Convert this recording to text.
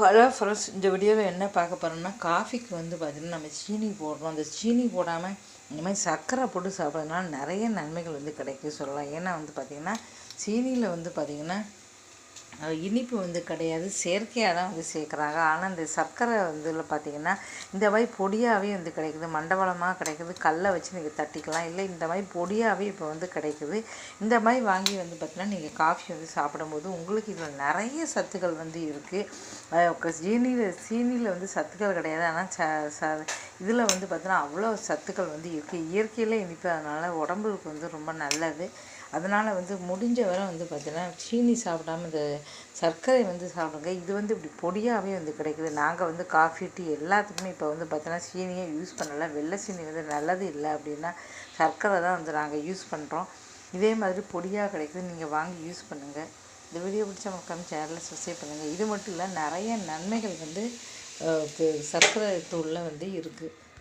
Hello friends, இந்த வீடியோவில் என்ன பார்க்க போகிறோம்னா, காஃபிக்கு வந்து பார்த்திங்கன்னா நம்ம சீனி போடுறோம். அந்த சீனி போடாமல் இந்த மாதிரி சர்க்கரை போட்டு சாப்பிட்றதுனால நிறைய நன்மைகள் வந்து கிடைக்கும் சொல்லலாம். ஏன்னா வந்து பார்த்திங்கன்னா சீனியில் வந்து பார்த்திங்கன்னா இனிப்பு வந்து கிடையாது, செயற்கையாக தான் வந்து சேர்க்குறாங்க. ஆனால் இந்த சர்க்கரை வந்து பார்த்திங்கன்னா இந்த மாதிரி பொடியாகவே வந்து கிடைக்குது, மண்டபலமாக கிடைக்குது. கல்லை வச்சு நீங்கள் தட்டிக்கலாம், இல்லை இந்த மாதிரி பொடியாகவே இப்போ வந்து கிடைக்குது. இந்த மாதிரி வாங்கி வந்து பார்த்திங்கன்னா நீங்கள் காஃபி வந்து சாப்பிடும்போது உங்களுக்கு இதில் நிறைய சத்துக்கள் வந்து இருக்குது. சீனியில் வந்து சத்துக்கள் கிடையாது, ஆனால் இதில் வந்து பார்த்திங்கன்னா அவ்வளோ சத்துக்கள் வந்து இருக்குது. இயற்கையிலே இனிப்பு, அதனால் உடம்புக்கு வந்து ரொம்ப நல்லது. அதனால் வந்து முடிஞ்ச வரை வந்து பார்த்திங்கன்னா சீனி சாப்பிடாமல் இந்த சர்க்கரை வந்து சாப்பிடுங்க. இது வந்து இப்படி பொடியாகவே வந்து கிடைக்குது. நாங்கள் வந்து காஃபி, டீ எல்லாத்துக்குமே இப்போ வந்து பார்த்தீங்கன்னா சீனியே யூஸ் பண்ணலை. வெள்ளை சீனி வந்து நல்லது இல்லை அப்படின்னா சர்க்கரை தான் வந்து நாங்கள் யூஸ் பண்ணுறோம். இதே மாதிரி பொடியாக கிடைக்குது, நீங்கள் வாங்கி யூஸ் பண்ணுங்கள். இந்த வீடியோ பிடிச்ச மக்கள் சேனலில் சப்ஸ்கிரைப் பண்ணுங்கள். இது மட்டும் இல்லை, நிறைய நன்மைகள் வந்து சர்க்கரை தூளில் வந்து இருக்குது.